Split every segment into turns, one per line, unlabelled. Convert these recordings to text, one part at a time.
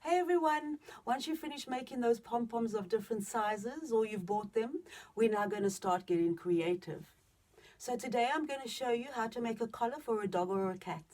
Hey everyone, once you finish making those pom-poms of different sizes or you've bought them, we're now going to start getting creative. So today I'm going to show you how to make a collar for a dog or a cat.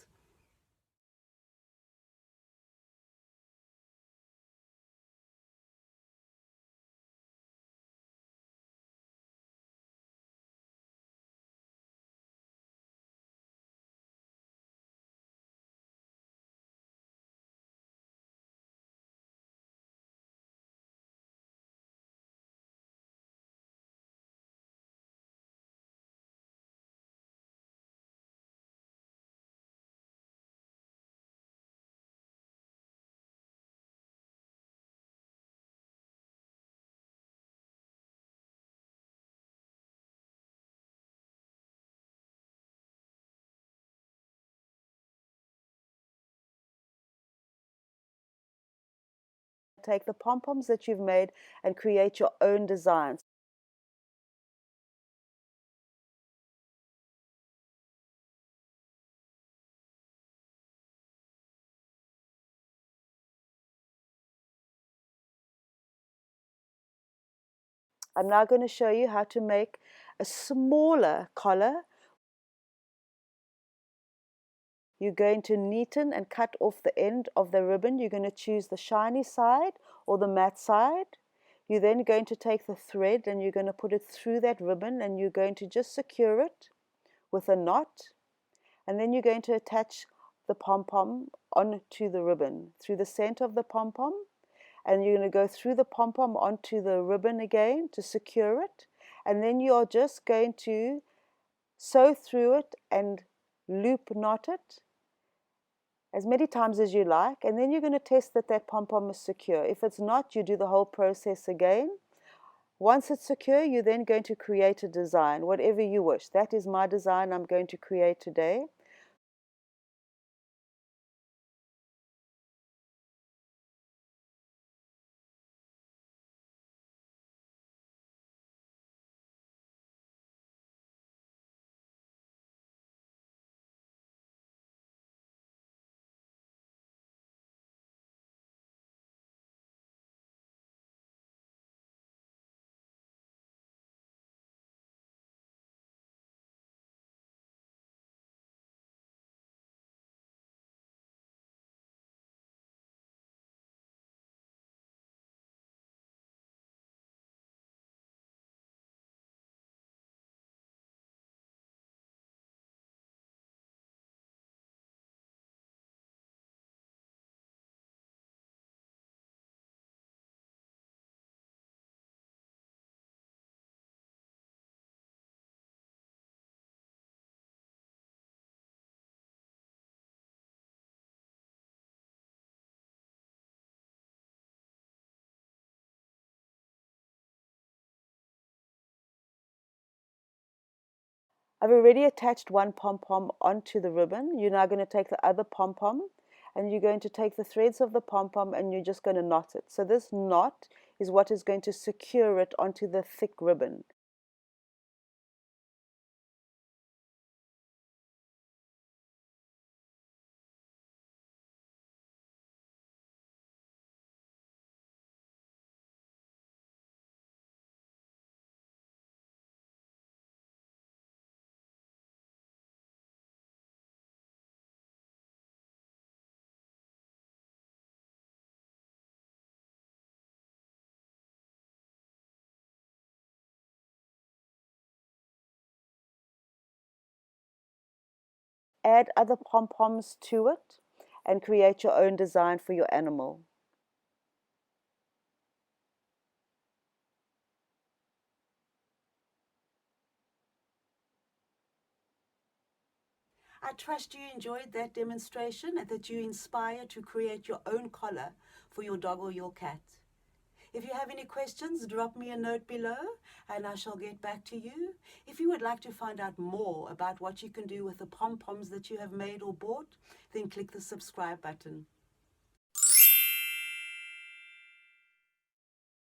Take the pom-poms that you've made and create your own designs. I'm now going to show you how to make a smaller collar. You're going to neaten and cut off the end of the ribbon. You're going to choose the shiny side or the matte side. You're then going to take the thread and you're going to put it through that ribbon and you're going to just secure it with a knot. And then you're going to attach the pom-pom onto the ribbon through the center of the pom-pom. And you're going to go through the pom-pom onto the ribbon again to secure it. And then you're just going to sew through it and loop knot it as many times as you like, and then you're going to test that that pom-pom is secure. If it's not, you do the whole process again. Once it's secure, you're then going to create a design, whatever you wish. That is my design I'm going to create today. I've already attached one pom-pom onto the ribbon. You're now going to take the other pom-pom and you're going to take the threads of the pom-pom and you're just going to knot it. So this knot is what is going to secure it onto the thick ribbon. Add other pom-poms to it and create your own design for your animal. I trust you enjoyed that demonstration and that you inspire to create your own collar for your dog or your cat. If you have any questions, drop me a note below and I shall get back to you. If you would like to find out more about what you can do with the pom-poms that you have made or bought, then click the subscribe button.